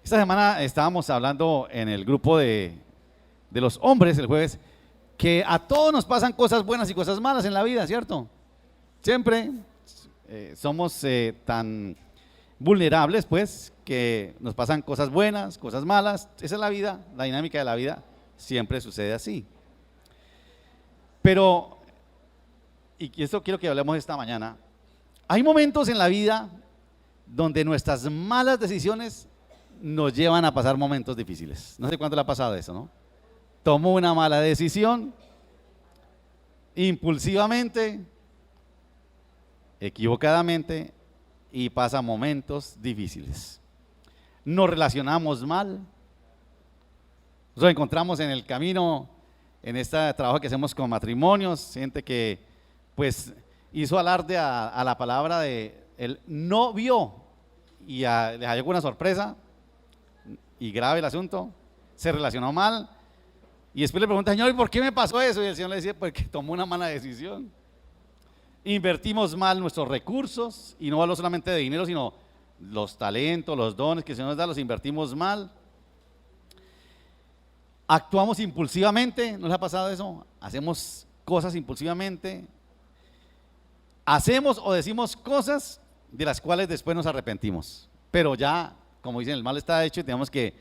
Esta semana estábamos hablando en el grupo de los hombres el jueves que a todos nos pasan cosas buenas y cosas malas en la vida, ¿cierto? Siempre somos tan vulnerables, pues, que nos pasan cosas buenas, cosas malas. Esa es la vida, la dinámica de la vida siempre sucede así. Pero, y esto quiero que hablemos esta mañana, hay momentos en la vida donde nuestras malas decisiones nos llevan a pasar momentos difíciles. No sé cuánto le ha pasado eso, ¿no? Tomó una mala decisión, impulsivamente, equivocadamente, y pasa momentos difíciles. Nos relacionamos mal, nos encontramos en el camino, en este trabajo que hacemos con matrimonios, gente que pues hizo alarde a la palabra de él no vio y les llegó una sorpresa y grave el asunto, se relacionó mal y después le pregunta, Señor, ¿y por qué me pasó eso? Y el Señor le decía, porque tomó una mala decisión. Invertimos mal nuestros recursos, y no hablo solamente de dinero, sino los talentos, los dones que el Señor nos da, los invertimos mal. Actuamos impulsivamente, ¿no les ha pasado eso? Hacemos cosas impulsivamente, hacemos o decimos cosas de las cuales después nos arrepentimos, pero ya, como dicen, el mal está hecho y tenemos que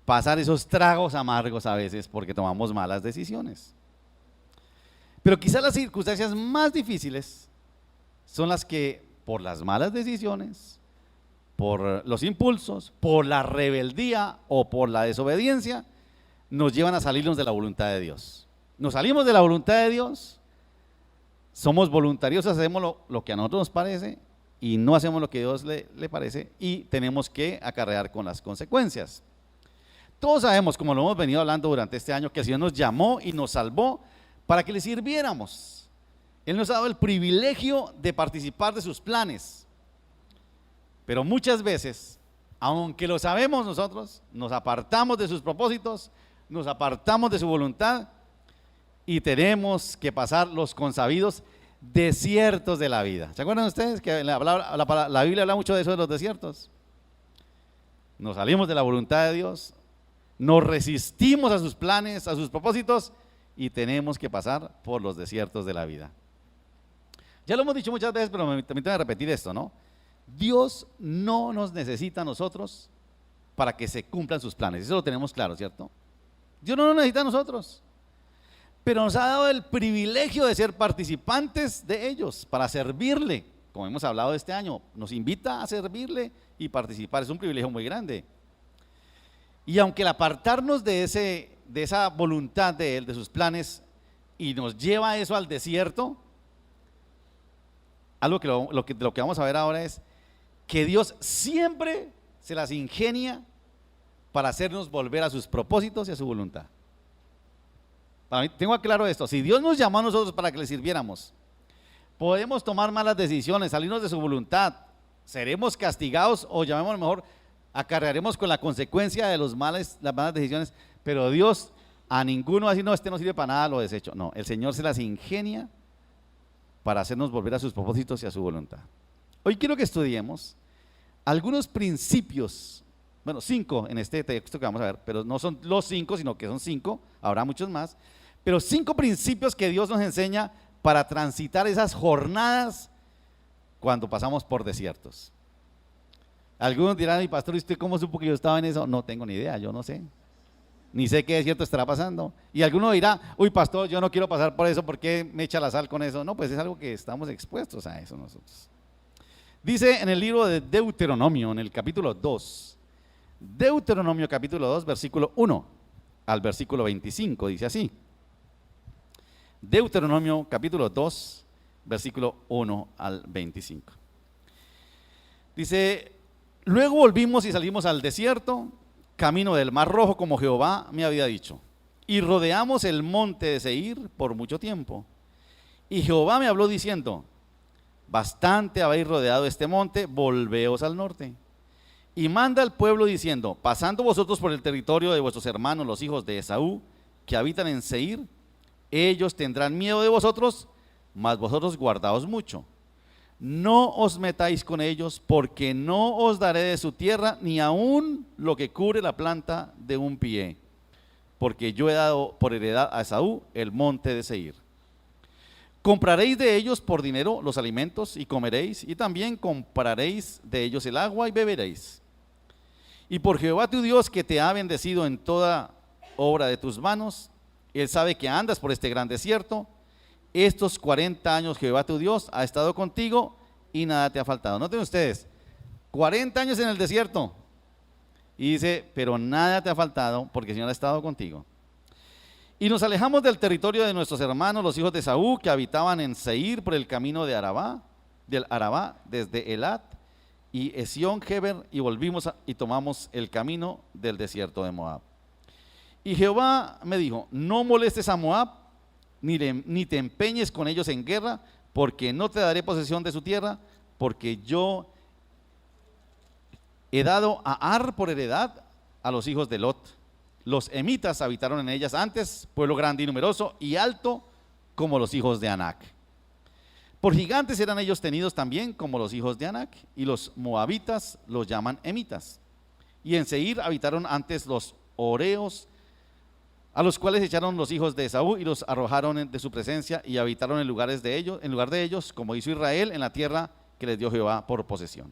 pasar esos tragos amargos a veces porque tomamos malas decisiones. Pero quizás las circunstancias más difíciles son las que por las malas decisiones, por los impulsos, por la rebeldía o por la desobediencia, nos llevan a salirnos de la voluntad de Dios. Nos salimos de la voluntad de Dios, somos voluntarios, hacemos lo que a nosotros nos parece y no hacemos lo que a Dios le parece y tenemos que acarrear con las consecuencias. Todos sabemos, como lo hemos venido hablando durante este año, que el Señor nos llamó y nos salvó para que le sirviéramos. Él nos ha dado el privilegio de participar de sus planes, pero muchas veces, aunque lo sabemos nosotros, nos apartamos de sus propósitos, nos apartamos de su voluntad y tenemos que pasar los consabidos desiertos de la vida. ¿Se acuerdan ustedes que la Biblia habla mucho de eso, de los desiertos? Nos salimos de la voluntad de Dios, nos resistimos a sus planes, a sus propósitos y tenemos que pasar por los desiertos de la vida. Ya lo hemos dicho muchas veces, pero me permiten repetir esto, ¿no? Dios no nos necesita a nosotros para que se cumplan sus planes, eso lo tenemos claro, ¿cierto? Dios no nos necesita a nosotros, pero nos ha dado el privilegio de ser participantes de ellos, para servirle, como hemos hablado este año, nos invita a servirle y participar, es un privilegio muy grande. Y aunque el apartarnos de esa voluntad de Él, de sus planes, y nos lleva eso al desierto, algo que lo que vamos a ver ahora es que Dios siempre se las ingenia para hacernos volver a sus propósitos y a su voluntad. Para mí, tengo claro esto, si Dios nos llamó a nosotros para que le sirviéramos, podemos tomar malas decisiones, salirnos de su voluntad, seremos castigados o llamémoslo mejor, acarrearemos con la consecuencia de las malas decisiones, pero Dios a ninguno va a decir, no, este no sirve para nada, lo desecho. No, el Señor se las ingenia para hacernos volver a sus propósitos y a su voluntad. Hoy quiero que estudiemos algunos principios, bueno, 5 en este texto que vamos a ver, pero no son los 5, sino que son 5, habrá muchos más, pero 5 principios que Dios nos enseña para transitar esas jornadas cuando pasamos por desiertos. Algunos dirán, mi pastor, ¿y usted cómo supo que yo estaba en eso? No tengo ni idea, yo no sé, ni sé qué desierto estará pasando. Y alguno dirá, uy pastor, yo no quiero pasar por eso, ¿por qué me echa la sal con eso? No, pues es algo que estamos expuestos a eso nosotros. Dice en el libro de Deuteronomio, en el capítulo 2, Deuteronomio capítulo 2, versículo 1 al versículo 25, dice así. Deuteronomio capítulo 2, versículo 1 al 25. Dice, luego volvimos y salimos al desierto, camino del Mar Rojo, como Jehová me había dicho, y rodeamos el monte de Seir por mucho tiempo. Y Jehová me habló diciendo, bastante habéis rodeado este monte, volveos al norte. Y manda al pueblo diciendo, pasando vosotros por el territorio de vuestros hermanos, los hijos de Esaú, que habitan en Seir, ellos tendrán miedo de vosotros, mas vosotros guardaos mucho. no os metáis con ellos, porque no os daré de su tierra ni aun lo que cubre la planta de un pie, porque yo he dado por heredad a Esaú el monte de Seir. Compraréis de ellos por dinero los alimentos y comeréis, y también compraréis de ellos el agua y beberéis. Y por Jehová tu Dios, que te ha bendecido en toda obra de tus manos, Él sabe que andas por este gran desierto. Estos 40 años Jehová tu Dios ha estado contigo y nada te ha faltado. Noten ustedes, 40 años en el desierto. Y dice, pero nada te ha faltado porque el Señor ha estado contigo. Y nos alejamos del territorio de nuestros hermanos, los hijos de Esaú, que habitaban en Seir por el camino de Arabá, del Arabá, desde Elat y Esión-Geber, y volvimos y tomamos el camino del desierto de Moab. Y Jehová me dijo, no molestes a Moab, ni te empeñes con ellos en guerra, porque no te daré posesión de su tierra, porque yo he dado a Ar por heredad a los hijos de Lot. Los emitas habitaron en ellas antes, pueblo grande y numeroso y alto como los hijos de Anac. Por gigantes eran ellos tenidos también como los hijos de Anac, y los moabitas los llaman emitas. Y en Seir habitaron antes los oreos, a los cuales echaron los hijos de Esaú y los arrojaron de su presencia y habitaron en lugar de ellos, como hizo Israel, en la tierra que les dio Jehová por posesión.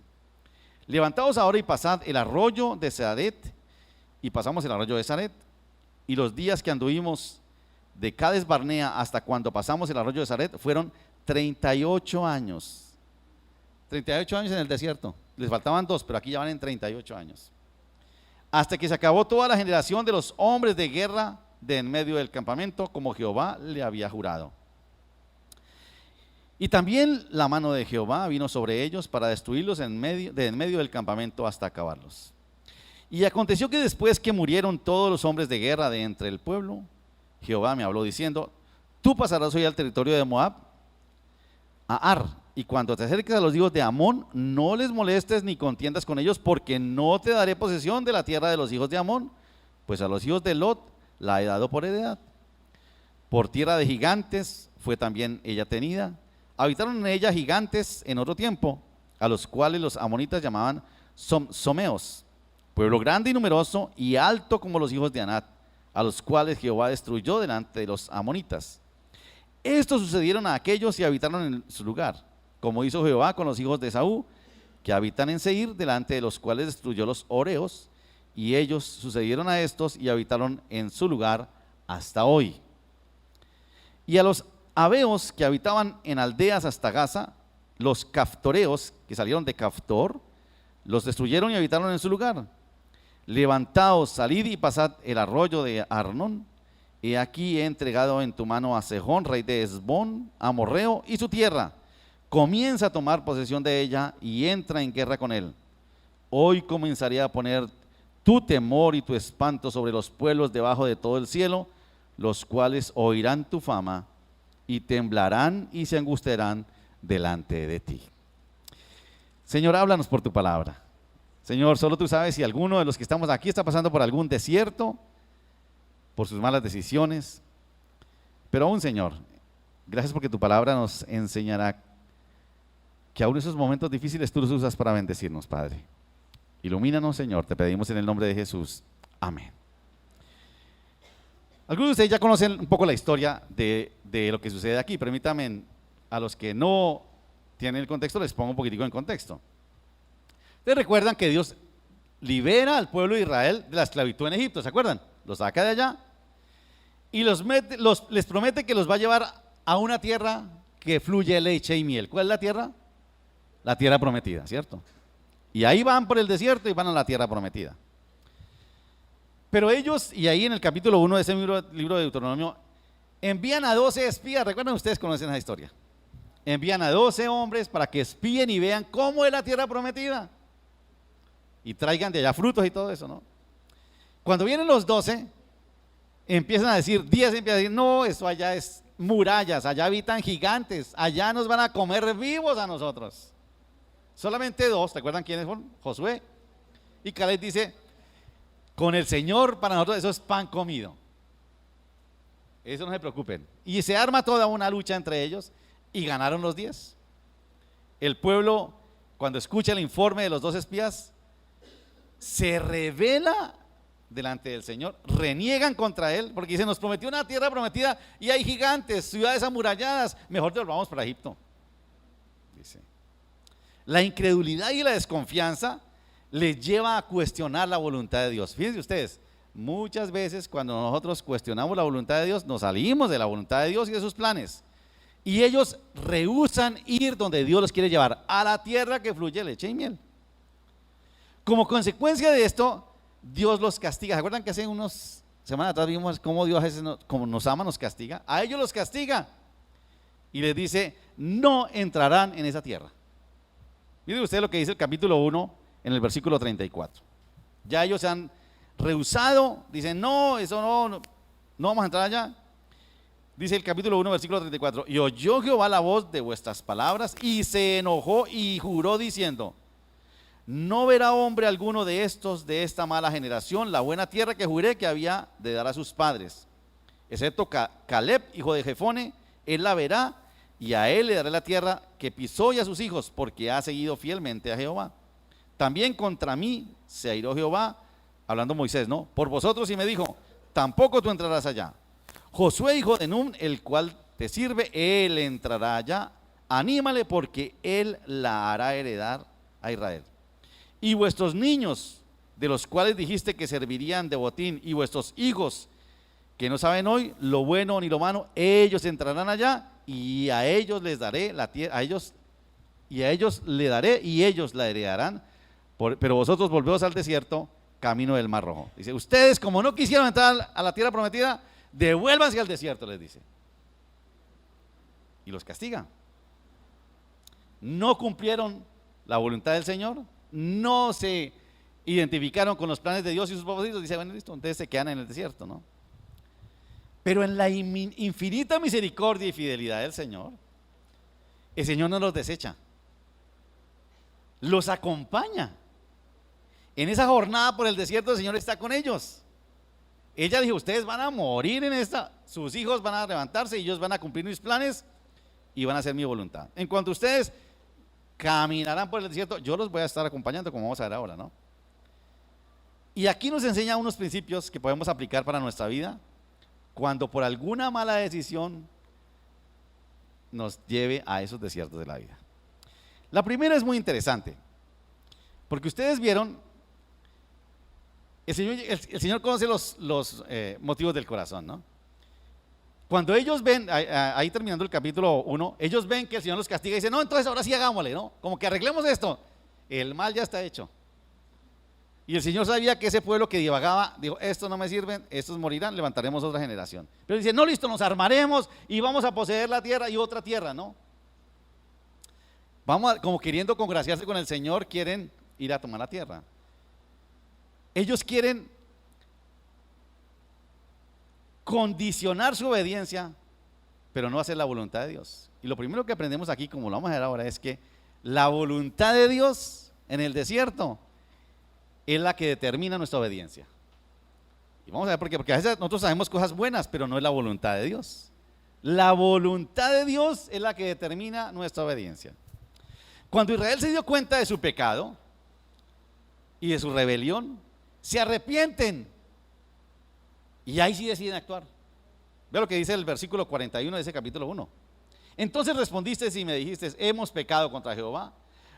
Levantaos ahora y pasad el arroyo de Sadet, y pasamos el arroyo de Saret, y los días que anduvimos de Cades Barnea hasta cuando pasamos el arroyo de Saret fueron 38 años. 38 años en el desierto. Les faltaban 2, pero aquí ya van en 38 años. Hasta que se acabó toda la generación de los hombres de guerra de en medio del campamento, como Jehová le había jurado. Y también la mano de Jehová vino sobre ellos para destruirlos de en medio del campamento hasta acabarlos. Y aconteció que después que murieron todos los hombres de guerra de entre el pueblo, Jehová me habló diciendo, tú pasarás hoy al territorio de Moab, a Ar, y cuando te acerques a los hijos de Amón, no les molestes ni contiendas con ellos, porque no te daré posesión de la tierra de los hijos de Amón, pues a los hijos de Lot la he dado por heredad. Por tierra de gigantes fue también ella tenida. Habitaron en ella gigantes en otro tiempo, a los cuales los amonitas llamaban someos, pueblo grande y numeroso y alto como los hijos de Anat, a los cuales Jehová destruyó delante de los amonitas. Estos sucedieron a aquellos y habitaron en su lugar, como hizo Jehová con los hijos de Esaú, que habitan en Seir, delante de los cuales destruyó los oreos, y ellos sucedieron a estos y habitaron en su lugar hasta hoy. Y a los abeos que habitaban en aldeas hasta Gaza, los caftoreos que salieron de Caftor, los destruyeron y habitaron en su lugar. Levantaos, salid y pasad el arroyo de Arnón. He aquí he entregado en tu mano a Sejón, rey de Hesbón, amorreo, y su tierra. Comienza a tomar posesión de ella y entra en guerra con él. Hoy comenzaré a poner tu temor y tu espanto sobre los pueblos debajo de todo el cielo, los cuales oirán tu fama y temblarán y se angustiarán delante de ti. Señor, háblanos por tu palabra. Señor, solo tú sabes si alguno de los que estamos aquí está pasando por algún desierto, por sus malas decisiones. Pero aún, Señor, gracias porque tu palabra nos enseñará que aún esos momentos difíciles tú los usas para bendecirnos, Padre. Ilumínanos, Señor, te pedimos en el nombre de Jesús. Amén. Algunos de ustedes ya conocen un poco la historia de lo que sucede aquí. Permítanme, a los que no tienen el contexto, les pongo un poquitico en contexto. Ustedes recuerdan que Dios libera al pueblo de Israel de la esclavitud en Egipto, ¿se acuerdan? Los saca de allá y les promete que los va a llevar a una tierra que fluye leche y miel. ¿Cuál es la tierra? La tierra prometida, ¿cierto? Y ahí van por el desierto y van a la tierra prometida. Pero ellos, y ahí en el capítulo 1 de ese libro de Deuteronomio, envían a 12 espías. ¿Recuerdan? Ustedes conocen esa historia. Envían a 12 hombres para que espíen y vean cómo es la tierra prometida. Y traigan de allá frutos y todo eso, ¿no? Cuando vienen los 12, empiezan a decir, 10 empiezan a decir, no, eso allá es murallas, allá habitan gigantes, allá nos van a comer vivos a nosotros. Solamente 2, ¿te acuerdan quiénes fueron? Josué. Y Caleb dice, con el Señor para nosotros eso es pan comido. Eso no se preocupen. Y se arma toda una lucha entre ellos y ganaron los 10. el pueblo, cuando escucha el informe de los 2 espías, se rebela delante del Señor, reniegan contra él, porque dice, nos prometió una tierra prometida y hay gigantes, ciudades amuralladas, mejor devolvamos para Egipto. Dice, la incredulidad y la desconfianza les lleva a cuestionar la voluntad de Dios. Fíjense ustedes, muchas veces cuando nosotros cuestionamos la voluntad de Dios, nos salimos de la voluntad de Dios y de sus planes. Y ellos rehúsan ir donde Dios los quiere llevar, a la tierra que fluye leche y miel. Como consecuencia de esto, Dios los castiga. ¿Se acuerdan que hace unas semanas atrás vimos cómo Dios, como nos ama, nos castiga? A ellos los castiga y les dice, no entrarán en esa tierra. Miren ustedes lo que dice el capítulo 1 en el versículo 34. Ya ellos se han rehusado, dicen, no, eso no vamos a entrar allá. Dice el capítulo 1, versículo 34, y oyó Jehová la voz de vuestras palabras y se enojó y juró diciendo, no verá hombre alguno de estos, de esta mala generación, la buena tierra que juré que había de dar a sus padres, excepto Caleb, hijo de Jefone, él la verá y a él le daré la tierra que pisó y a sus hijos, porque ha seguido fielmente a Jehová. También contra mí se airó Jehová, hablando Moisés, ¿no? Por vosotros, y me dijo, tampoco tú entrarás allá. Josué, hijo de Nun, el cual te sirve, él entrará allá. Anímale, porque él la hará heredar a Israel. Y vuestros niños, de los cuales dijiste que servirían de botín, y vuestros hijos, que no saben hoy lo bueno ni lo malo, ellos entrarán allá, y a ellos les daré la tierra, a ellos le daré, y ellos la heredarán. Pero vosotros volveos al desierto, camino del Mar Rojo. Dice, ustedes como no quisieron entrar a la tierra prometida, devuélvanse al desierto, les dice. Y los castiga. No cumplieron la voluntad del Señor, no se identificaron con los planes de Dios y sus propósitos. Dice, bueno, listo, entonces se quedan en el desierto, ¿no? Pero en la infinita misericordia y fidelidad del Señor, el Señor no los desecha, los acompaña. En esa jornada por el desierto, el Señor está con ellos. Ella dijo, ustedes van a morir en esta, sus hijos van a levantarse y ellos van a cumplir mis planes y van a hacer mi voluntad. En cuanto a ustedes caminarán por el desierto, yo los voy a estar acompañando, como vamos a ver ahora, ¿no? Y aquí nos enseña unos principios que podemos aplicar para nuestra vida cuando por alguna mala decisión nos lleve a esos desiertos de la vida. La primera es muy interesante, porque ustedes vieron, el Señor conoce los motivos del corazón, ¿no? Cuando ellos ven, ahí terminando el capítulo 1, ellos ven que el Señor los castiga y dicen, no, entonces ahora sí hagámosle, ¿no? Como que arreglemos esto. El mal ya está hecho. Y el Señor sabía que ese pueblo que divagaba, dijo, estos no me sirven, estos morirán, levantaremos otra generación. Pero dice, no, listo, nos armaremos y vamos a poseer la tierra y otra tierra, ¿no? Como queriendo congraciarse con el Señor, quieren ir a tomar la tierra. Ellos quieren condicionar su obediencia, pero no hacer la voluntad de Dios. Y lo primero que aprendemos aquí, como lo vamos a ver ahora, es que la voluntad de Dios en el desierto es la que determina nuestra obediencia. Y vamos a ver por qué, porque a veces nosotros sabemos cosas buenas, pero no es la voluntad de Dios. La voluntad de Dios es la que determina nuestra obediencia. Cuando Israel se dio cuenta de su pecado y de su rebelión, se arrepienten y ahí sí deciden actuar. Vea lo que dice el versículo 41 de ese capítulo 1. Entonces respondiste y me dijiste, hemos pecado contra Jehová.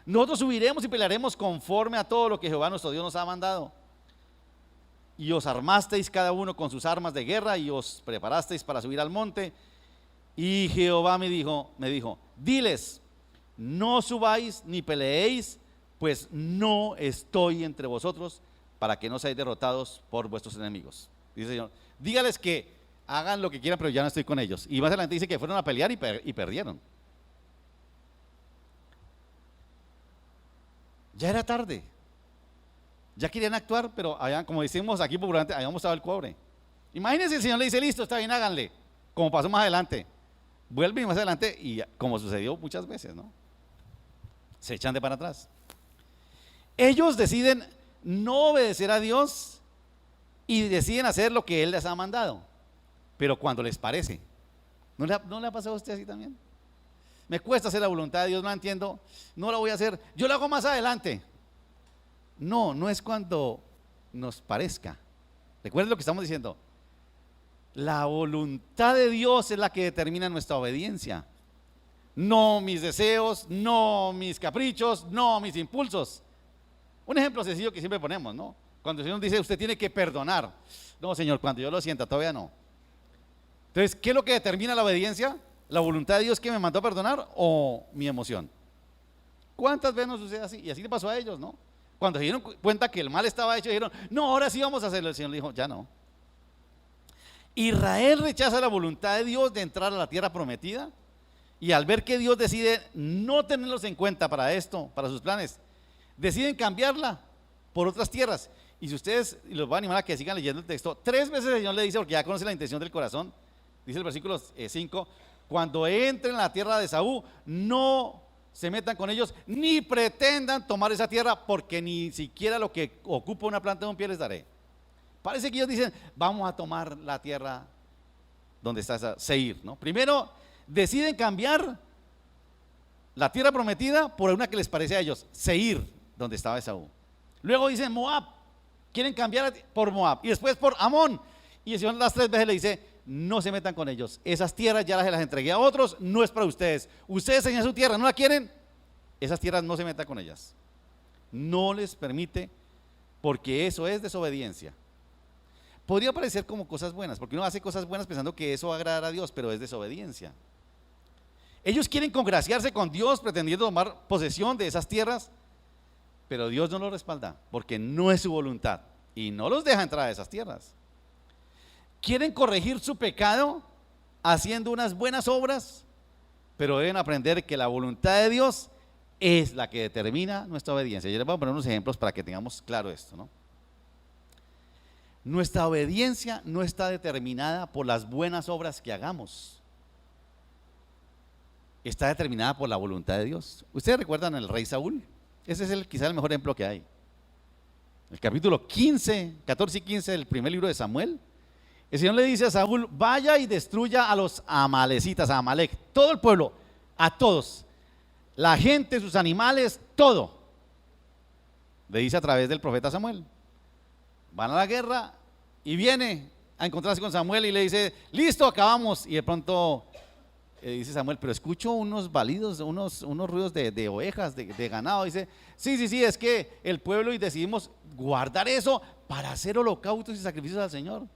Nosotros subiremos y pelearemos conforme a todo lo que Jehová nuestro Dios nos ha mandado. Y os armasteis cada uno con sus armas de guerra y os preparasteis para subir al monte. Y Jehová me dijo, diles, no subáis ni peleéis, pues no estoy entre vosotros, para que no seáis derrotados por vuestros enemigos. Dice el Señor, dígales que hagan lo que quieran, pero ya no estoy con ellos. Y más adelante dice que fueron a pelear y perdieron. Ya era tarde. Ya querían actuar, pero como decimos aquí popularmente, habíamos estado el cobre. Imagínense, el Señor le dice, listo, está bien, háganle. Como pasó más adelante. Vuelven más adelante y como sucedió muchas veces, ¿no? Se echan de para atrás. Ellos deciden no obedecer a Dios y deciden hacer lo que Él les ha mandado, pero cuando les parece. ¿No le ha pasado a usted así también? me cuesta hacer la voluntad de Dios, no la entiendo, no la voy a hacer, yo la hago más adelante. No, no es cuando nos parezca. Recuerden lo que estamos diciendo. La voluntad de Dios es la que determina nuestra obediencia. No mis deseos, no mis caprichos, no mis impulsos. Un ejemplo sencillo que siempre ponemos, ¿no? Cuando el Señor dice, usted tiene que perdonar. No, Señor, cuando yo lo sienta, todavía no. Entonces, ¿qué es lo que determina la obediencia? ¿La voluntad de Dios que me mandó a perdonar o mi emoción? ¿Cuántas veces nos sucede así? Y así le pasó a ellos, ¿no? Cuando se dieron cuenta que el mal estaba hecho, dijeron, no, ahora sí vamos a hacerlo. El Señor le dijo, ya no. Israel rechaza la voluntad de Dios de entrar a la tierra prometida, y al ver que Dios decide no tenerlos en cuenta para esto, para sus planes, deciden cambiarla por otras tierras. Y si ustedes, y los voy a animar a que sigan leyendo el texto, 3 veces el Señor le dice, porque ya conoce la intención del corazón, dice el versículo 5, cuando entren en la tierra de Esaú, no se metan con ellos, ni pretendan tomar esa tierra, porque ni siquiera lo que ocupa una planta de un pie les daré. Parece que ellos dicen, vamos a tomar la tierra donde está esa Seir, ¿no? Primero deciden cambiar la tierra prometida por una que les parece a ellos, Seir, donde estaba Esaú. Luego dicen Moab, quieren cambiar por Moab, y después por Amón. Y el Señor las 3 veces le dice, no se metan con ellos, esas tierras ya las entregué a otros, no es para ustedes. Ustedes tenían su tierra, ¿no la quieren? Esas tierras no se metan con ellas. No les permite, porque eso es desobediencia. Podría parecer como cosas buenas, porque uno hace cosas buenas pensando que eso va a agradar a Dios, pero es desobediencia. Ellos quieren congraciarse con Dios pretendiendo tomar posesión de esas tierras, pero Dios no lo respalda, porque no es su voluntad y no los deja entrar a esas tierras. Quieren corregir su pecado haciendo unas buenas obras, pero deben aprender que la voluntad de Dios es la que determina nuestra obediencia. Yo les voy a poner unos ejemplos para que tengamos claro esto, ¿no? Nuestra obediencia no está determinada por las buenas obras que hagamos, está determinada por la voluntad de Dios. ¿Ustedes recuerdan al rey Saúl? Ese es quizá el mejor ejemplo que hay. El capítulo 15, 14 y 15 del primer libro de Samuel, el Señor le dice a Saúl, vaya y destruya a los amalecitas, a Amalek, todo el pueblo, a todos, la gente, sus animales, todo. Le dice a través del profeta Samuel. Van a la guerra y viene a encontrarse con Samuel y le dice, listo, acabamos. Y de pronto dice Samuel, pero escucho unos balidos, unos ruidos de ovejas, de ganado. Dice, sí, es que el pueblo y decidimos guardar eso para hacer holocaustos y sacrificios al Señor.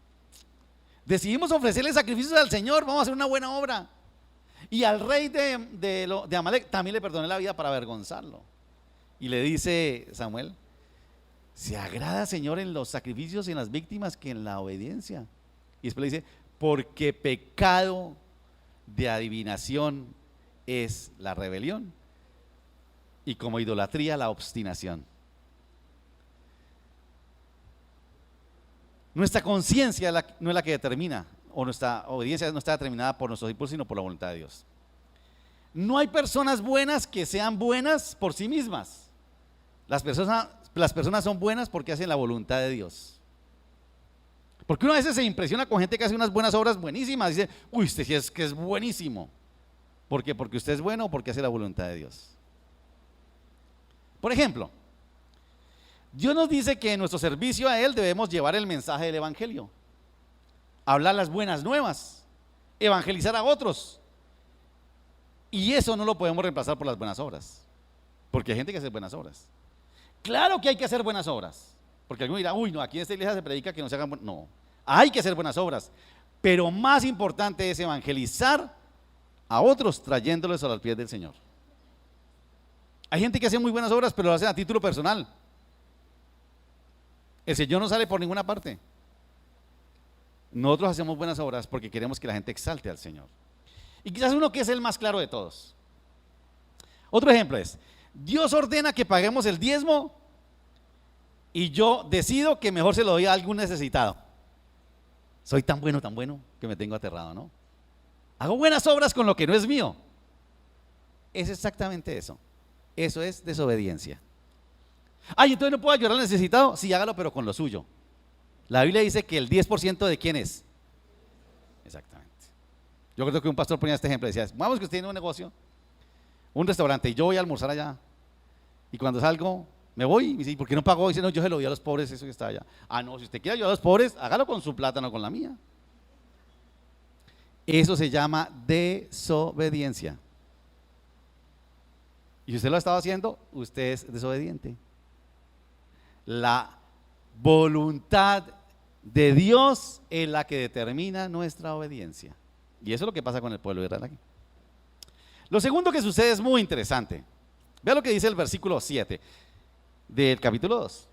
Decidimos ofrecerle sacrificios al Señor, vamos a hacer una buena obra. Y al rey de Amalek también le perdoné la vida para avergonzarlo. Y le dice Samuel, se agrada, Señor, en los sacrificios y en las víctimas que en la obediencia. Y después le dice, porque pecado de adivinación es la rebelión, y como idolatría la obstinación. Nuestra conciencia no es la que determina, o nuestra obediencia no está determinada por nuestros impulsos, sino por la voluntad de Dios. No hay personas buenas que sean buenas por sí mismas. Las personas son buenas porque hacen la voluntad de Dios. Porque uno a veces se impresiona con gente que hace unas buenas obras buenísimas. Dice, uy, usted sí es que es buenísimo. ¿Por qué? Porque usted es bueno o porque hace la voluntad de Dios. Por ejemplo, Dios nos dice que en nuestro servicio a Él debemos llevar el mensaje del Evangelio, hablar las buenas nuevas, evangelizar a otros. Y eso no lo podemos reemplazar por las buenas obras, porque hay gente que hace buenas obras. Claro que hay que hacer buenas obras, porque alguno dirá, uy, no, aquí en esta iglesia se predica que no se hagan buenas. No, hay que hacer buenas obras, pero más importante es evangelizar a otros trayéndolos a los pies del Señor. Hay gente que hace muy buenas obras, pero lo hace a título personal. El Señor no sale por ninguna parte. Nosotros hacemos buenas obras porque queremos que la gente exalte al Señor. Y quizás uno que es el más claro de todos. Otro ejemplo es, Dios ordena que paguemos el diezmo y yo decido que mejor se lo doy a algún necesitado. Soy tan bueno que me tengo aterrado, ¿no? Hago buenas obras con lo que no es mío. Es exactamente eso. Eso es desobediencia. Ay, entonces no puedo ayudar al necesitado. Sí, hágalo, pero con lo suyo. La Biblia dice que el 10% de quién es. Exactamente. Yo creo que un pastor ponía este ejemplo, decía, vamos que usted tiene un negocio un restaurante y yo voy a almorzar allá. Y cuando salgo, me voy y me dice, ¿por qué no pagó? Dice, no, yo se lo di a los pobres, eso que está allá. Ah, no, si usted quiere ayudar a los pobres, hágalo con su plata, no con la mía. Eso se llama desobediencia. Y usted lo ha estado haciendo, usted es desobediente. La voluntad de Dios es la que determina nuestra obediencia. Y eso es lo que pasa con el pueblo de Israel aquí. Lo segundo que sucede es muy interesante. Vea lo que dice el versículo 7 del capítulo 2.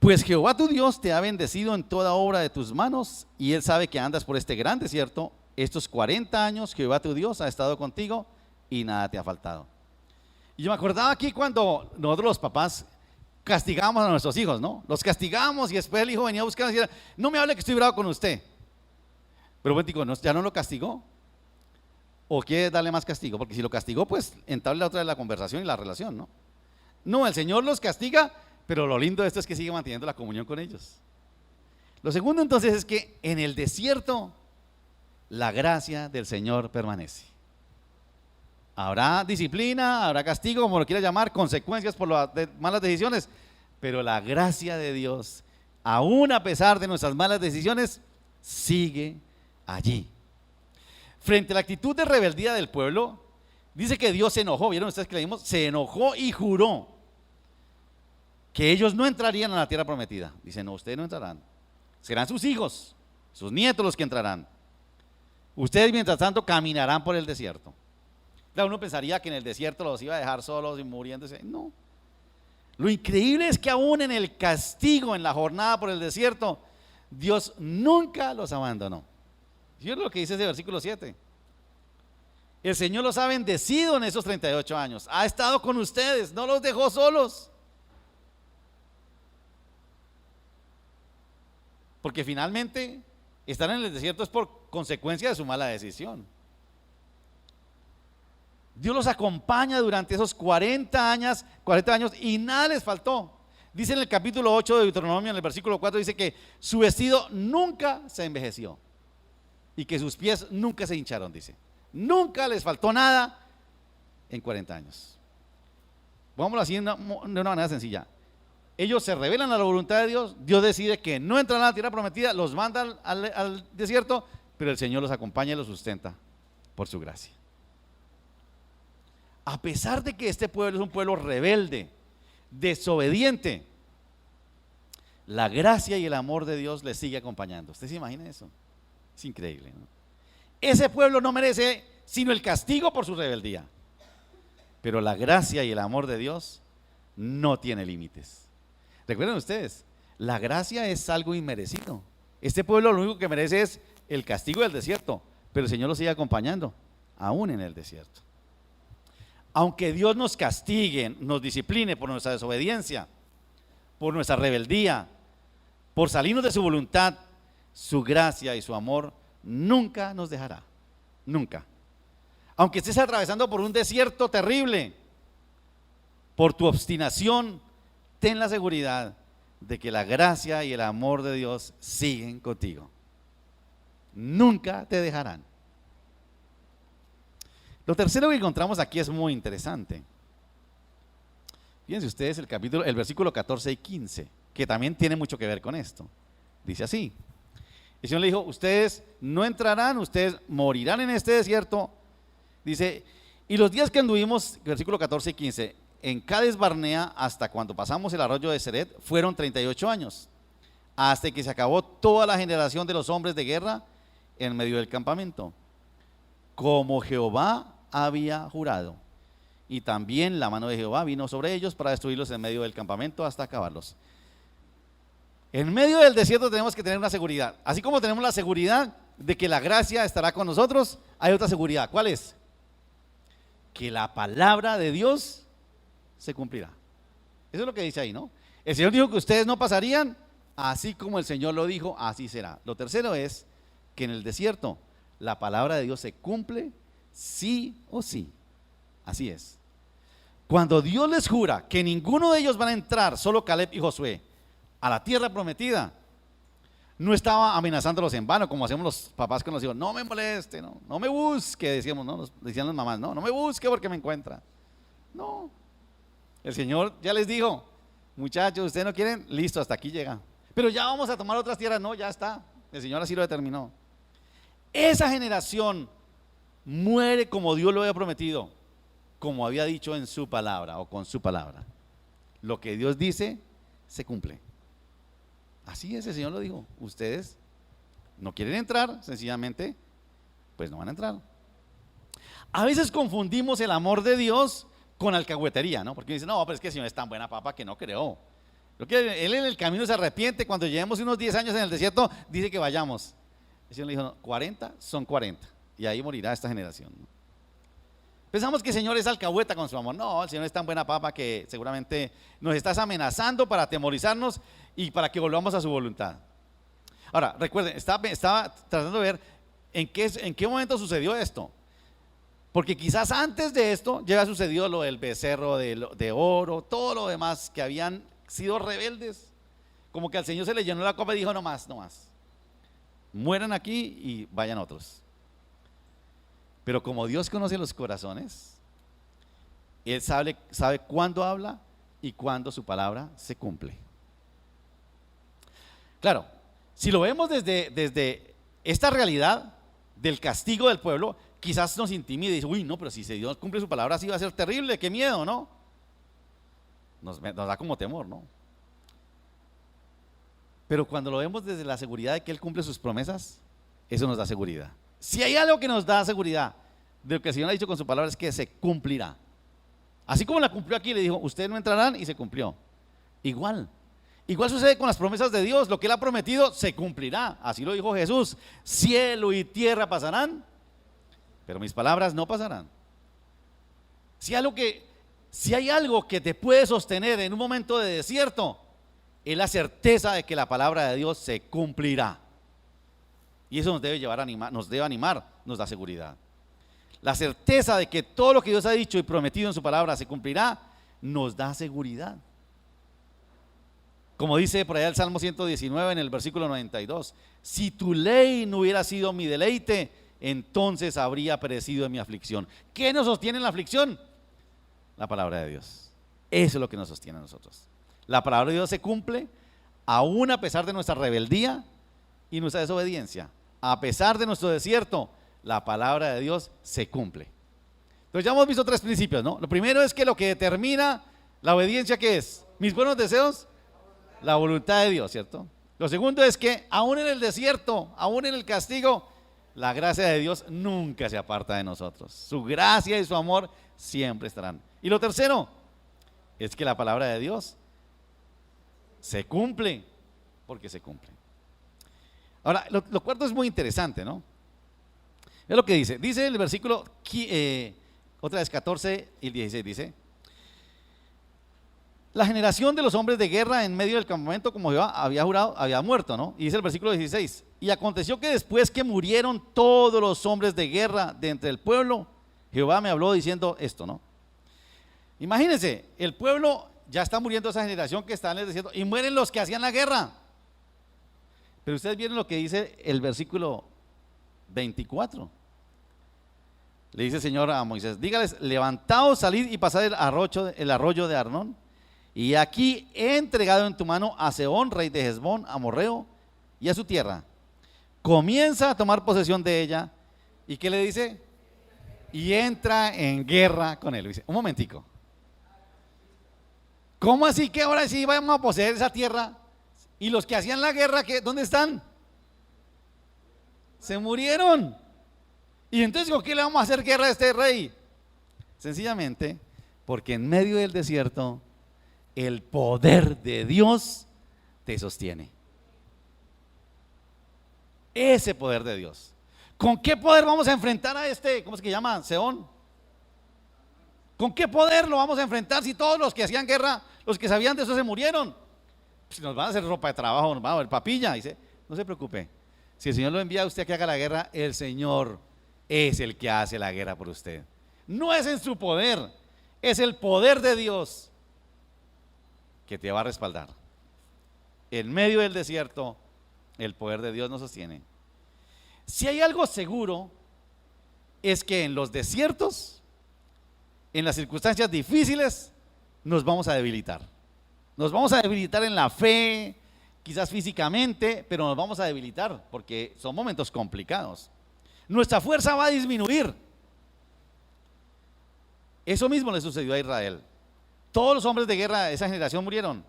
Pues Jehová tu Dios te ha bendecido en toda obra de tus manos, y Él sabe que andas por este gran desierto. Estos 40 años Jehová tu Dios ha estado contigo y nada te ha faltado. Y yo me acordaba aquí cuando nosotros los papás castigamos a nuestros hijos, ¿no? Los castigamos y después el hijo venía a buscar y decía, no me hable que estoy bravo con usted. Pero bueno, digo, ¿ya no lo castigó? ¿O quiere darle más castigo? Porque si lo castigó, pues entabla otra vez la conversación y la relación, ¿no? No, el Señor los castiga, pero lo lindo de esto es que sigue manteniendo la comunión con ellos. Lo segundo entonces es que en el desierto la gracia del Señor permanece. Habrá disciplina, habrá castigo, como lo quiera llamar, consecuencias por las malas decisiones, pero la gracia de Dios, aún a pesar de nuestras malas decisiones, sigue allí. Frente a la actitud de rebeldía del pueblo, dice que Dios se enojó. ¿Vieron ustedes que leímos? Se enojó y juró que ellos no entrarían a la tierra prometida. Dice, no, ustedes no entrarán. Serán sus hijos, sus nietos los que entrarán. Ustedes mientras tanto caminarán por el desierto. Claro, uno pensaría que en el desierto los iba a dejar solos y muriéndose. No. Lo increíble es que aún en el castigo, en la jornada por el desierto, Dios nunca los abandonó. ¿Vieron lo que dice ese versículo 7? El Señor los ha bendecido en esos 38 años. Ha estado con ustedes, no los dejó solos. Porque finalmente estar en el desierto es por consecuencia de su mala decisión. Dios los acompaña durante esos 40 años y nada les faltó. Dice en el capítulo 8 de Deuteronomio, en el versículo 4, dice que su vestido nunca se envejeció y que sus pies nunca se hincharon, dice. Nunca les faltó nada en 40 años. Vámonos así de una manera sencilla. Ellos se rebelan a la voluntad de Dios, Dios decide que no entran a la tierra prometida, los manda al desierto, pero el Señor los acompaña y los sustenta por su gracia. A pesar de que este pueblo es un pueblo rebelde, desobediente, la gracia y el amor de Dios les sigue acompañando. ¿Usted se imagina eso? Es increíble, ¿no? Ese pueblo no merece sino el castigo por su rebeldía, pero la gracia y el amor de Dios no tiene límites. Recuerden ustedes, la gracia es algo inmerecido. Este pueblo lo único que merece es el castigo del desierto, pero el Señor lo sigue acompañando aún en el desierto. Aunque Dios nos castigue, nos discipline por nuestra desobediencia, por nuestra rebeldía, por salirnos de su voluntad, su gracia y su amor nunca nos dejará, nunca. Aunque estés atravesando por un desierto terrible, por tu obstinación, ten la seguridad de que la gracia y el amor de Dios siguen contigo. Nunca te dejarán. Lo tercero que encontramos aquí es muy interesante. Fíjense ustedes el versículo 14 y 15, que también tiene mucho que ver con esto. Dice así: el Señor le dijo, ustedes no entrarán, ustedes morirán en este desierto. Dice, y los días que anduvimos, versículo 14 y 15, en Cades Barnea hasta cuando pasamos el arroyo de Seret, fueron 38 años, hasta que se acabó toda la generación de los hombres de guerra en medio del campamento, como Jehová había jurado. Y también la mano de Jehová vino sobre ellos para destruirlos en medio del campamento hasta acabarlos. En medio del desierto tenemos que tener una seguridad. Así como tenemos la seguridad de que la gracia estará con nosotros, hay otra seguridad. ¿Cuál es? Que la palabra de Dios se cumplirá. Eso es lo que dice ahí, ¿no? El Señor dijo que ustedes no pasarían, así como el Señor lo dijo, así será. Lo tercero es que en el desierto la palabra de Dios se cumple sí o sí. Así es. Cuando Dios les jura que ninguno de ellos van a entrar, solo Caleb y Josué, a la tierra prometida, no estaba amenazándolos en vano, como hacemos los papás con los hijos. No me moleste, no me busque, decíamos, ¿no? Decían las mamás, no me busque porque me encuentra. No, el Señor ya les dijo, muchachos, ustedes no quieren, listo, hasta aquí llega. Pero ya vamos a tomar otras tierras, no, ya está, el Señor así lo determinó. Esa generación muere como Dios lo había prometido, como había dicho en su palabra o con su palabra. Lo que Dios dice, se cumple. Así es, el Señor lo dijo. Ustedes no quieren entrar, sencillamente, pues no van a entrar. A veces confundimos el amor de Dios con alcahuetería, ¿no? Porque dice, no, pero es que el Señor es tan buena papa que no creó. Lo que Él en el camino se arrepiente, cuando lleguemos unos 10 años en el desierto, dice que vayamos. El Señor le dijo, no, 40 son 40, y ahí morirá esta generación, ¿no? Pensamos que el Señor es alcahueta con su amor. No, el Señor es tan buena papa que seguramente nos estás amenazando para atemorizarnos y para que volvamos a su voluntad. Ahora, recuerden, estaba tratando de ver en qué momento sucedió esto. Porque quizás antes de esto ya había sucedido lo del becerro de oro, todo lo demás que habían sido rebeldes. Como que al Señor se le llenó la copa y dijo, no más. Mueran aquí y vayan otros. Pero como Dios conoce los corazones, Él sabe cuándo habla y cuándo su palabra se cumple. Claro, si lo vemos desde esta realidad del castigo del pueblo, quizás nos intimide y dice, uy, no, pero si Dios cumple su palabra así va a ser terrible, qué miedo, ¿no? Nos da como temor, ¿no? Pero cuando lo vemos desde la seguridad de que Él cumple sus promesas, eso nos da seguridad. Si hay algo que nos da seguridad de lo que el Señor ha dicho con su palabra, es que se cumplirá. Así como la cumplió aquí, le dijo, ustedes no entrarán, y se cumplió. Igual sucede con las promesas de Dios. Lo que Él ha prometido se cumplirá. Así lo dijo Jesús, cielo y tierra pasarán, pero mis palabras no pasarán. Si hay algo que te puede sostener en un momento de desierto, es la certeza de que la palabra de Dios se cumplirá. Y eso nos debe animar, nos da seguridad. La certeza de que todo lo que Dios ha dicho y prometido en su palabra se cumplirá, nos da seguridad. Como dice por allá el Salmo 119 en el versículo 92, si tu ley no hubiera sido mi deleite, entonces habría perecido en mi aflicción. ¿Qué nos sostiene en la aflicción? La palabra de Dios. Eso es lo que nos sostiene a nosotros. La palabra de Dios se cumple aún a pesar de nuestra rebeldía y nuestra desobediencia. A pesar de nuestro desierto, la palabra de Dios se cumple. Entonces ya hemos visto 3 principios, ¿no? Lo primero es que lo que determina la obediencia, ¿qué es? Mis buenos deseos, la voluntad de Dios, ¿cierto? Lo segundo es que aún en el desierto, aún en el castigo, la gracia de Dios nunca se aparta de nosotros. Su gracia y su amor siempre estarán. Y lo tercero es que la palabra de Dios se cumple, porque se cumple. Ahora, lo cuarto es muy interesante, ¿no? Es lo que dice el versículo, otra vez 14 y el 16 dice, la generación de los hombres de guerra en medio del campamento, como Jehová había jurado, había muerto, ¿no? Y dice el versículo 16, y aconteció que después que murieron todos los hombres de guerra de entre el pueblo, Jehová me habló diciendo esto, ¿no? Imagínense, el pueblo ya está muriendo, esa generación que está en el desierto, y mueren los que hacían la guerra. Pero ustedes vieron lo que dice el versículo 24. Le dice el Señor a Moisés, dígales, levantaos, salid y pasad el arroyo de Arnón, y aquí he entregado en tu mano a Sehón, rey de Hesbón, amorreo, y a su tierra. Comienza a tomar posesión de ella, ¿y qué le dice? Y entra en guerra con él. Dice, un momentico, ¿cómo así que ahora sí vamos a poseer esa tierra? ¿Y los que hacían la guerra, dónde están? Se murieron. ¿Y entonces con qué le vamos a hacer guerra a este rey? Sencillamente porque en medio del desierto el poder de Dios te sostiene. Ese poder de Dios. ¿Con qué poder vamos a enfrentar a este, cómo es que llama? Sehón. ¿Con qué poder lo vamos a enfrentar si todos los que hacían guerra, los que sabían de eso se murieron? Pues nos van a hacer ropa de trabajo, nos van a ver papilla. Dice, no se preocupe, si el Señor lo envía a usted a que haga la guerra, el Señor es el que hace la guerra por usted. No es en su poder, es el poder de Dios que te va a respaldar. En medio del desierto, El poder de Dios nos sostiene. Si hay algo seguro, es que en los desiertos, en las circunstancias difíciles, nos vamos a debilitar. Nos vamos a debilitar en la fe, quizás físicamente, pero nos vamos a debilitar porque son momentos complicados. Nuestra fuerza va a disminuir. Eso mismo le sucedió a Israel. Todos los hombres de guerra de esa generación murieron.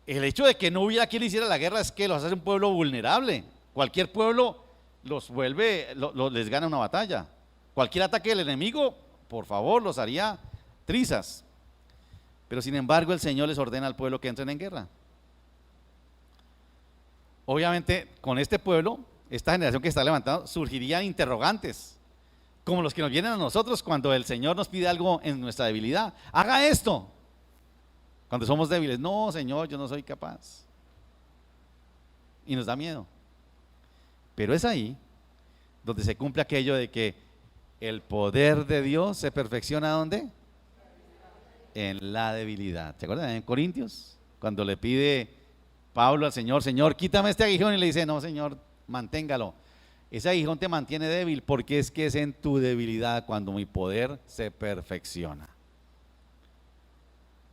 El hecho de que no hubiera quien le hiciera la guerra es que los hace un pueblo vulnerable. Cualquier pueblo los vuelve, les gana una batalla. Cualquier ataque del enemigo, por favor, los haría trizas. Pero sin embargo el Señor les ordena al pueblo que entren en guerra. Obviamente con este pueblo, esta generación que está levantando, surgirían interrogantes, como los que nos vienen a nosotros cuando el Señor nos pide algo en nuestra debilidad. Haga esto. Cuando somos débiles, no, Señor, yo no soy capaz. Y nos da miedo. Pero es ahí donde se cumple aquello de que el poder de Dios se perfecciona ¿dónde? En la debilidad. ¿Se acuerdan en Corintios? Cuando le pide Pablo al Señor, Señor, quítame este aguijón, y le dice, no, Señor, manténgalo. Ese aguijón te mantiene débil porque es que es en tu debilidad cuando mi poder se perfecciona.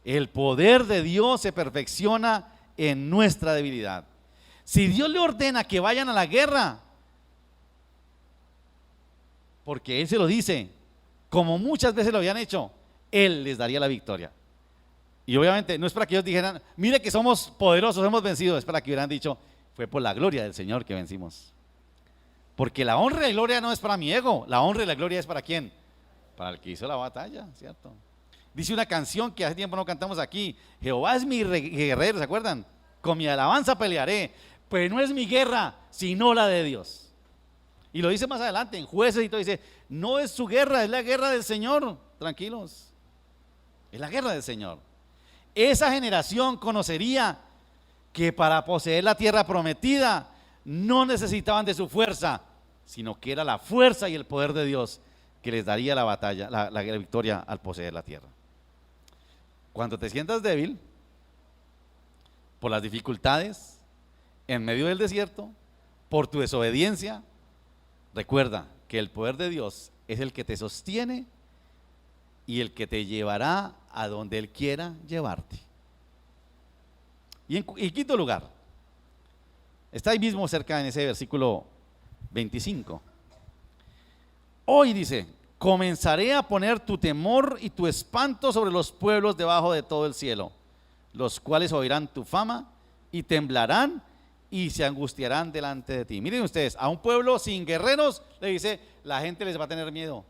El poder de Dios se perfecciona en nuestra debilidad. Si Dios le ordena que vayan a la guerra, porque Él se lo dice, como muchas veces lo habían hecho, Él les daría la victoria. Y obviamente no es para que ellos dijeran, mire que somos poderosos, hemos vencido, es para que hubieran dicho, fue por la gloria del Señor que vencimos. Porque la honra y gloria no es para mi ego, la honra y la gloria es para ¿quién? Para el que hizo la batalla, ¿cierto? Dice una canción que hace tiempo no cantamos aquí, Jehová es mi guerrero, ¿se acuerdan? Con mi alabanza pelearé, pues no es mi guerra, sino la de Dios. Y lo dice más adelante, en Jueces y todo, dice, no es su guerra, es la guerra del Señor, tranquilos, es la guerra del Señor. Esa generación conocería que para poseer la tierra prometida no necesitaban de su fuerza, sino que era la fuerza y el poder de Dios que les daría la batalla, la victoria al poseer la tierra. Cuando te sientas débil por las dificultades, en medio del desierto, por tu desobediencia, recuerda que el poder de Dios es el que te sostiene y el que te llevará a donde Él quiera llevarte. Y en quinto lugar, está ahí mismo cerca en ese versículo 25. Hoy dice, comenzaré a poner tu temor y tu espanto sobre los pueblos debajo de todo el cielo, los cuales oirán tu fama y temblarán y se angustiarán delante de ti. Miren ustedes, a un pueblo sin guerreros le dice, la gente les va a tener miedo.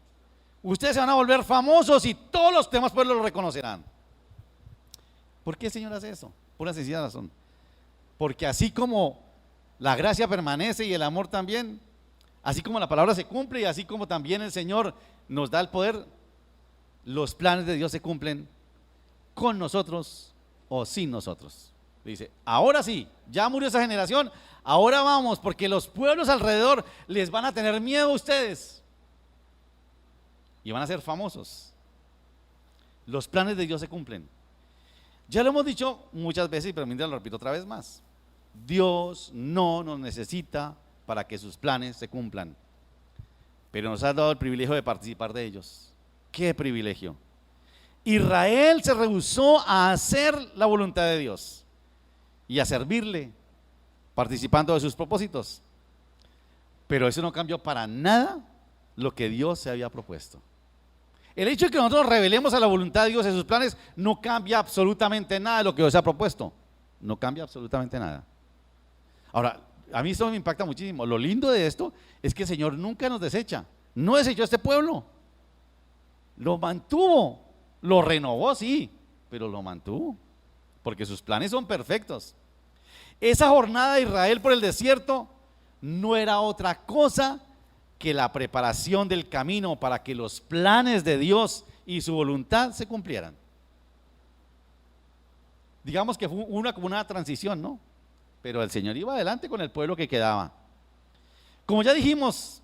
Ustedes se van a volver famosos y todos los demás pueblos lo reconocerán. ¿Por qué el Señor hace eso? Por una sencilla razón. Porque así como la gracia permanece y el amor también, así como la palabra se cumple y así como también el Señor nos da el poder, los planes de Dios se cumplen con nosotros o sin nosotros. Dice, ahora sí, ya murió esa generación, ahora vamos, porque los pueblos alrededor les van a tener miedo a ustedes y van a ser famosos. Los planes de Dios se cumplen. Ya lo hemos dicho muchas veces, pero mientras lo repito otra vez más. Dios no nos necesita para que sus planes se cumplan, pero nos ha dado el privilegio de participar de ellos. ¡Qué privilegio! Israel se rehusó a hacer la voluntad de Dios y a servirle, participando de sus propósitos, pero eso no cambió para nada lo que Dios se había propuesto. El hecho de que nosotros revelemos a la voluntad de Dios en sus planes no cambia absolutamente nada de lo que Dios se ha propuesto, no cambia absolutamente nada. Ahora, a mí esto me impacta muchísimo. Lo lindo de esto es que el Señor nunca nos desecha. No desechó a este pueblo, lo mantuvo, lo renovó, sí, pero lo mantuvo, porque sus planes son perfectos. Esa jornada de Israel por el desierto no era otra cosa que la preparación del camino para que los planes de Dios y su voluntad se cumplieran. Digamos que fue como una transición, ¿no? Pero el Señor iba adelante con el pueblo que quedaba. Como ya dijimos,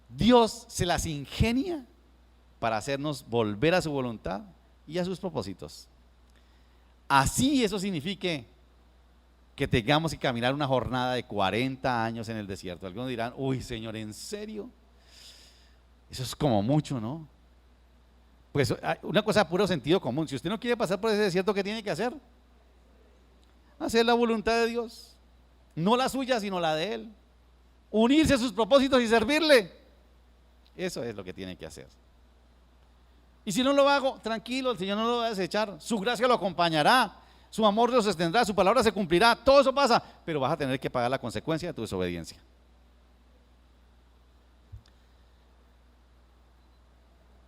Dios se las ingenia para hacernos volver a su voluntad y a sus propósitos. Así eso signifique que tengamos que caminar una jornada de 40 años en el desierto. Algunos dirán, uy Señor, ¿en serio? Eso es como mucho, ¿no? Pues una cosa puro sentido común. Si usted no quiere pasar por ese desierto, ¿qué tiene que hacer? Hacer la voluntad de Dios. No la suya, sino la de Él. Unirse a sus propósitos y servirle. Eso es lo que tiene que hacer. Y si no lo hago, tranquilo, el Señor no lo va a desechar. Su gracia lo acompañará. Su amor lo sostendrá, su palabra se cumplirá. Todo eso pasa, pero vas a tener que pagar la consecuencia de tu desobediencia.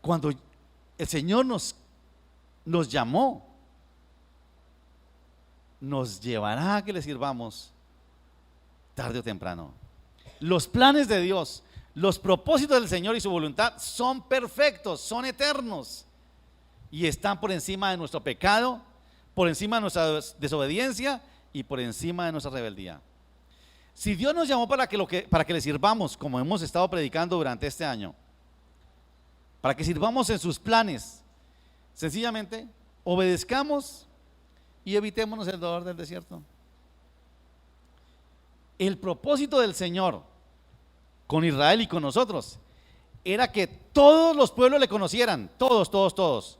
Cuando el Señor nos llamó, nos llevará a que le sirvamos tarde o temprano. Los planes de Dios, los propósitos del Señor y su voluntad son perfectos, son eternos y están por encima de nuestro pecado, por encima de nuestra desobediencia y por encima de nuestra rebeldía. Si Dios nos llamó para que le sirvamos, como hemos estado predicando durante este año, para que sirvamos en sus planes, sencillamente obedezcamos y evitémonos el dolor del desierto. El propósito del Señor con Israel y con nosotros era que todos los pueblos le conocieran, todos,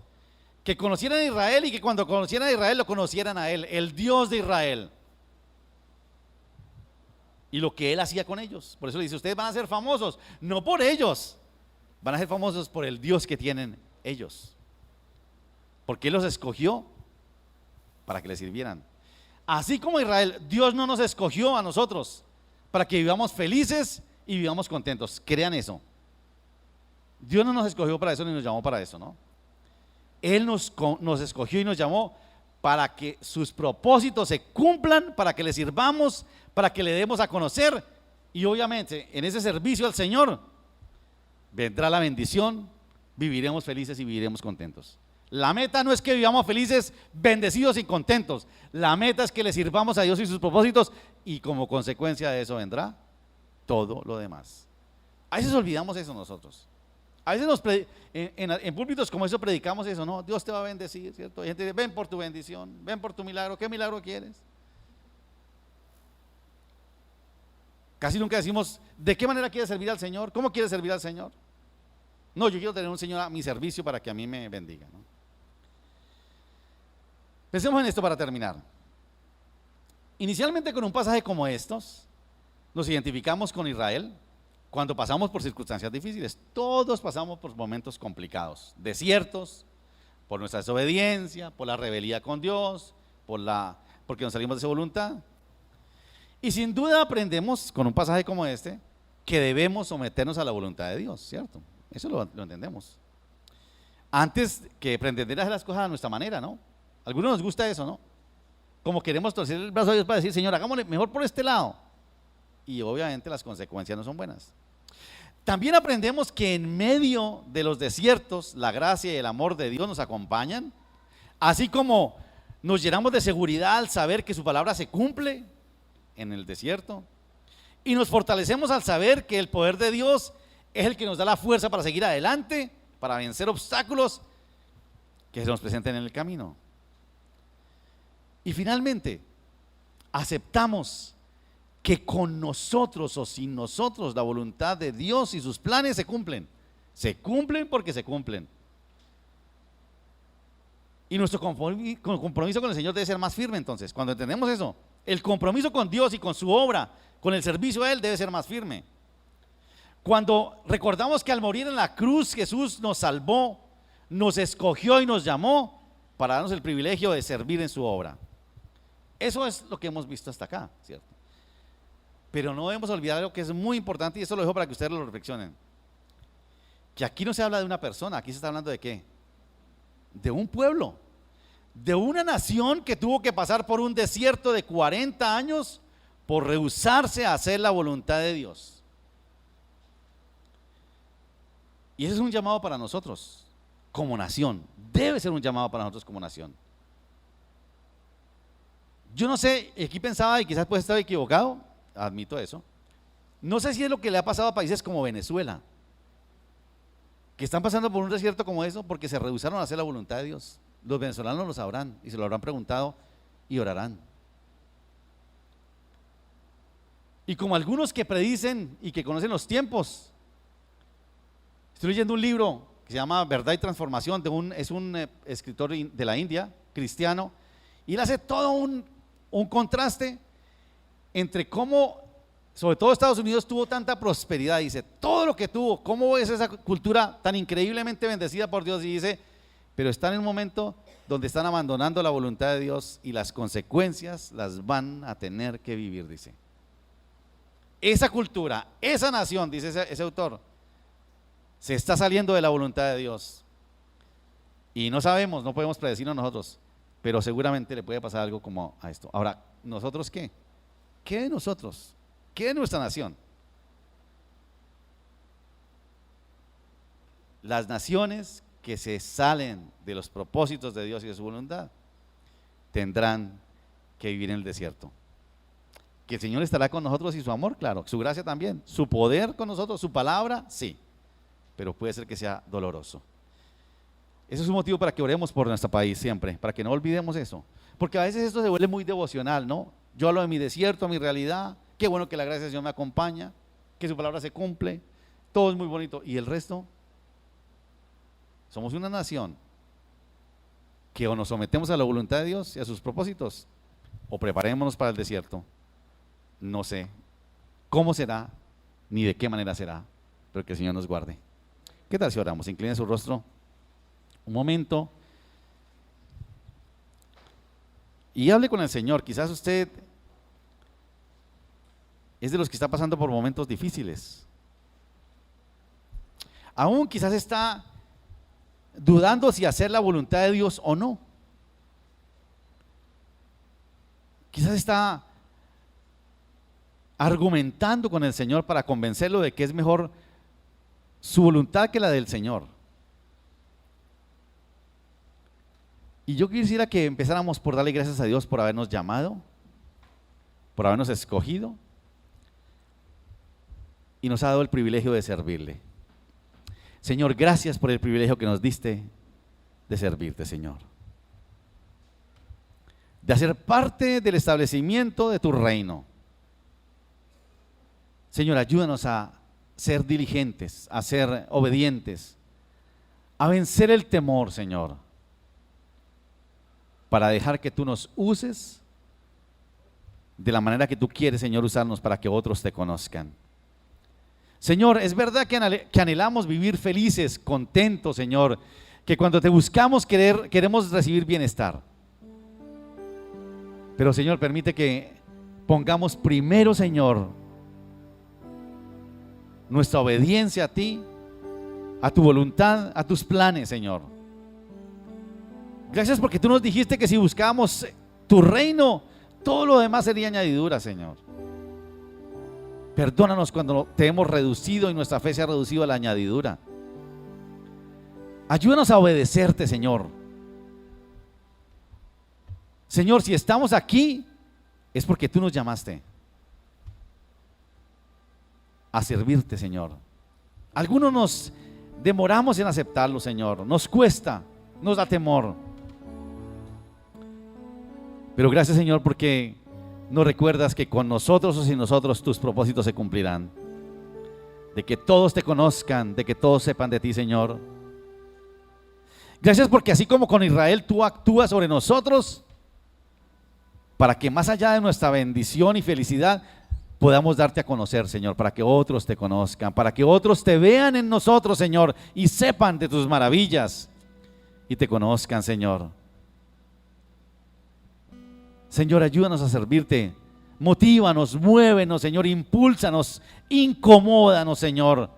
que conocieran a Israel y que cuando conocieran a Israel lo conocieran a Él, el Dios de Israel, y lo que Él hacía con ellos. Por eso le dice, ustedes van a ser famosos, no por ellos, van a ser famosos por el Dios que tienen ellos, porque Él los escogió para que le sirvieran. Así como Israel, Dios no nos escogió a nosotros para que vivamos felices y vivamos contentos. Crean eso. Dios no nos escogió para eso ni nos llamó para eso, ¿no? Él nos escogió y nos llamó para que sus propósitos se cumplan, para que le sirvamos, para que le demos a conocer, y obviamente en ese servicio al Señor vendrá la bendición, viviremos felices y viviremos contentos. La meta no es que vivamos felices, bendecidos y contentos. La meta es que le sirvamos a Dios y sus propósitos, y como consecuencia de eso vendrá todo lo demás. A veces olvidamos eso nosotros. A veces en púlpitos como eso predicamos eso, ¿no? Dios te va a bendecir, ¿cierto? Y gente dice, ven por tu bendición, ven por tu milagro. ¿Qué milagro quieres? Casi nunca decimos, ¿de qué manera quieres servir al Señor? ¿Cómo quieres servir al Señor? No, yo quiero tener un Señor a mi servicio para que a mí me bendiga, ¿no? Pensemos en esto para terminar. Inicialmente con un pasaje como estos, nos identificamos con Israel cuando pasamos por circunstancias difíciles. Todos pasamos por momentos complicados, desiertos, por nuestra desobediencia, por la rebelión con Dios, porque nos salimos de su voluntad. Y sin duda aprendemos con un pasaje como este que debemos someternos a la voluntad de Dios, ¿cierto? Eso lo entendemos. Antes que pretender hacer las cosas a nuestra manera, ¿no? A algunos nos gusta eso, ¿no? Como queremos torcer el brazo a Dios para decir, Señor, hagámosle mejor por este lado. Y obviamente las consecuencias no son buenas. También aprendemos que en medio de los desiertos la gracia y el amor de Dios nos acompañan, así como nos llenamos de seguridad al saber que su palabra se cumple en el desierto, y nos fortalecemos al saber que el poder de Dios es el que nos da la fuerza para seguir adelante, para vencer obstáculos que se nos presenten en el camino. Y finalmente, aceptamos que con nosotros o sin nosotros la voluntad de Dios y sus planes se cumplen. Se cumplen porque se cumplen. Y nuestro compromiso con el Señor debe ser más firme entonces. Cuando entendemos eso, el compromiso con Dios y con su obra, con el servicio a Él debe ser más firme. Cuando recordamos que al morir en la cruz Jesús nos salvó, nos escogió y nos llamó para darnos el privilegio de servir en su obra. Eso es lo que hemos visto hasta acá, ¿cierto? Pero no debemos olvidar algo que es muy importante, y eso lo dejo para que ustedes lo reflexionen. Que aquí no se habla de una persona, aquí se está hablando de ¿qué? De un pueblo, de una nación que tuvo que pasar por un desierto de 40 años por rehusarse a hacer la voluntad de Dios. Y ese es un llamado para nosotros como nación, debe ser un llamado para nosotros como nación. Yo no sé, aquí pensaba y quizás puede estar equivocado, admito eso. No sé si es lo que le ha pasado a países como Venezuela, que están pasando por un desierto como eso porque se rehusaron a hacer la voluntad de Dios. Los venezolanos lo sabrán y se lo habrán preguntado y orarán. Y como algunos que predicen y que conocen los tiempos, estoy leyendo un libro que se llama Verdad y Transformación, es un escritor de la India, cristiano, y él hace todo un contraste entre cómo, sobre todo Estados Unidos, tuvo tanta prosperidad. Dice, todo lo que tuvo, cómo es esa cultura tan increíblemente bendecida por Dios, y dice, pero están en un momento donde están abandonando la voluntad de Dios y las consecuencias las van a tener que vivir, dice. Esa cultura, esa nación, dice ese autor, se está saliendo de la voluntad de Dios. Y no sabemos, no podemos predecirlo nosotros, pero seguramente le puede pasar algo como a esto. Ahora, ¿nosotros qué? ¿Qué de nosotros? ¿Qué de nuestra nación? Las naciones que se salen de los propósitos de Dios y de su voluntad tendrán que vivir en el desierto. Que el Señor estará con nosotros y su amor, claro, su gracia también, su poder con nosotros, su palabra, sí, pero puede ser que sea doloroso. Ese es un motivo para que oremos por nuestro país siempre, para que no olvidemos eso, porque a veces esto se vuelve muy devocional, ¿no? Yo hablo de mi desierto, mi realidad, qué bueno que la gracia del Señor me acompaña, que su palabra se cumple, todo es muy bonito, y el resto, somos una nación que o nos sometemos a la voluntad de Dios y a sus propósitos, o preparémonos para el desierto. No sé cómo será, ni de qué manera será, pero que el Señor nos guarde. ¿Qué tal si oramos? Incline su rostro un momento y hable con el Señor. Quizás usted es de los que está pasando por momentos difíciles. Aún quizás está dudando si hacer la voluntad de Dios o no. Quizás está argumentando con el Señor para convencerlo de que es mejor su voluntad que la del Señor. Y yo quisiera que empezáramos por darle gracias a Dios por habernos llamado, por habernos escogido y nos ha dado el privilegio de servirle. Señor, gracias por el privilegio que nos diste de servirte, Señor, de hacer parte del establecimiento de tu reino. Señor, ayúdanos a ser diligentes, a ser obedientes, a vencer el temor, Señor, para dejar que tú nos uses de la manera que tú quieres, Señor, usarnos para que otros te conozcan. Señor, es verdad que anhelamos vivir felices, contentos, Señor, que cuando te buscamos queremos recibir bienestar. Pero, Señor, permite que pongamos primero, Señor, nuestra obediencia a ti, a tu voluntad, a tus planes, Señor. Gracias porque tú nos dijiste que si buscábamos tu reino, todo lo demás sería añadidura, Señor. Perdónanos cuando te hemos reducido y nuestra fe se ha reducido a la añadidura. Ayúdanos a obedecerte, Señor. Señor, si estamos aquí, es porque tú nos llamaste a servirte, Señor. Algunos nos demoramos en aceptarlo, Señor. Nos cuesta, nos da temor. Pero gracias, Señor, porque nos recuerdas que con nosotros o sin nosotros tus propósitos se cumplirán. De que todos te conozcan, de que todos sepan de ti, Señor. Gracias porque así como con Israel tú actúas sobre nosotros, para que más allá de nuestra bendición y felicidad podamos darte a conocer, Señor, para que otros te conozcan, para que otros te vean en nosotros, Señor, y sepan de tus maravillas y te conozcan, Señor. Señor, ayúdanos a servirte, motívanos, muévenos, Señor, impúlsanos, incomódanos, Señor,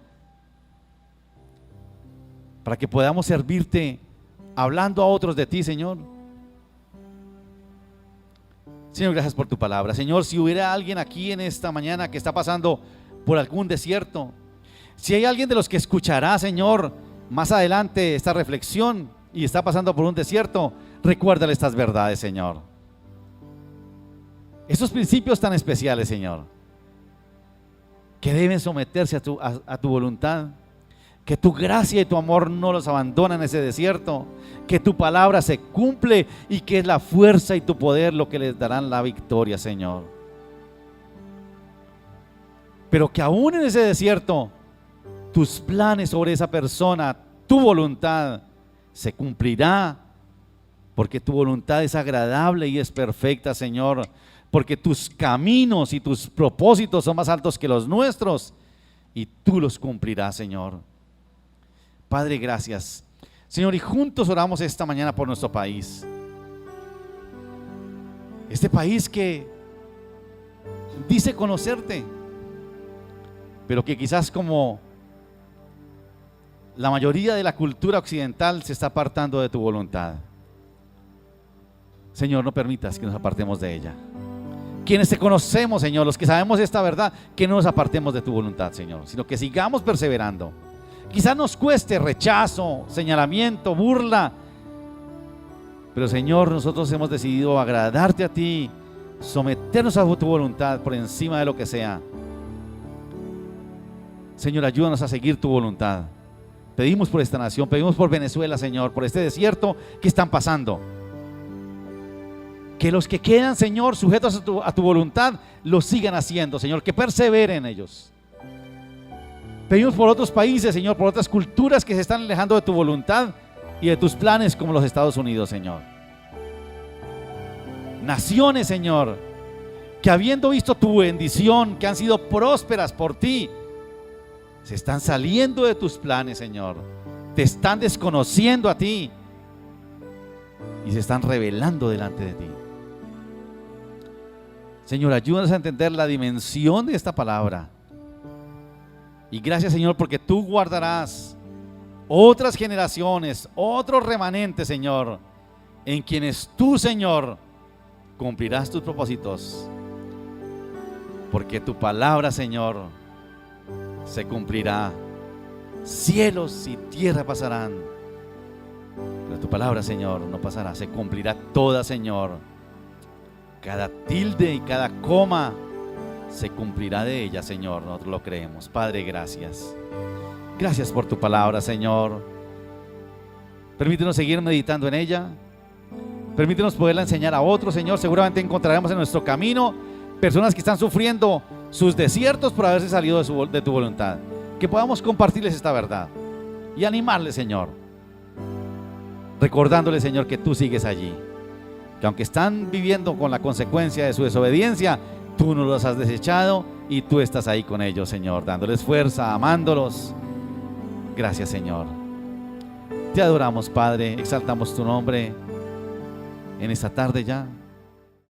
para que podamos servirte hablando a otros de ti, Señor. Señor, gracias por tu palabra. Señor, si hubiera alguien aquí en esta mañana que está pasando por algún desierto, si hay alguien de los que escuchará, Señor, más adelante esta reflexión y está pasando por un desierto, recuérdale estas verdades, Señor. Estos principios tan especiales, Señor, que deben someterse a tu voluntad, que tu gracia y tu amor no los abandonan en ese desierto, que tu palabra se cumple y que es la fuerza y tu poder lo que les darán la victoria, Señor. pero que aún en ese desierto, tus planes sobre esa persona, tu voluntad, se cumplirá, porque tu voluntad es agradable y es perfecta, Señor, porque tus caminos y tus propósitos son más altos que los nuestros, y tú los cumplirás, Señor. Padre, gracias. Señor, y juntos oramos esta mañana por nuestro país. Este país que dice conocerte, pero que quizás como la mayoría de la cultura occidental se está apartando de tu voluntad. Señor, no permitas que nos apartemos de ella. Quienes te conocemos, Señor, los que sabemos esta verdad, que no nos apartemos de tu voluntad, Señor, sino que sigamos perseverando. Quizás nos cueste rechazo, señalamiento, burla, pero Señor, nosotros hemos decidido agradarte a ti, someternos a tu voluntad por encima de lo que sea. Señor, ayúdanos a seguir tu voluntad. Pedimos por esta nación, pedimos por Venezuela, Señor, por este desierto que están pasando. Que los que quedan, Señor, sujetos a tu voluntad, lo sigan haciendo, Señor, que perseveren ellos. Pedimos por otros países, Señor, por otras culturas que se están alejando de tu voluntad y de tus planes, como los Estados Unidos, Señor. Naciones, Señor, que habiendo visto tu bendición, que han sido prósperas por ti, se están saliendo de tus planes, Señor. Te están desconociendo a ti y se están rebelando delante de ti. Señor, ayúdanos a entender la dimensión de esta palabra. Y gracias, Señor, porque tú guardarás otras generaciones, otros remanentes, Señor, en quienes tú, Señor, cumplirás tus propósitos. Porque tu palabra, Señor, se cumplirá. Cielos y tierra pasarán, pero tu palabra, Señor, no pasará. Se cumplirá toda, Señor. Cada tilde y cada coma se cumplirá de ella, Señor. Nosotros lo creemos. Padre, gracias. Gracias por tu palabra, Señor. Permítenos seguir meditando en ella. Permítenos poderla enseñar a otros, Señor. Seguramente encontraremos en nuestro camino personas que están sufriendo sus desiertos por haberse salido de tu voluntad. Que podamos compartirles esta verdad y animarles, Señor, recordándoles, Señor, que tú sigues allí, que aunque están viviendo con la consecuencia de su desobediencia, tú no los has desechado y tú estás ahí con ellos, Señor, dándoles fuerza, amándolos. Gracias, Señor. Te adoramos, Padre, exaltamos tu nombre en esta tarde ya.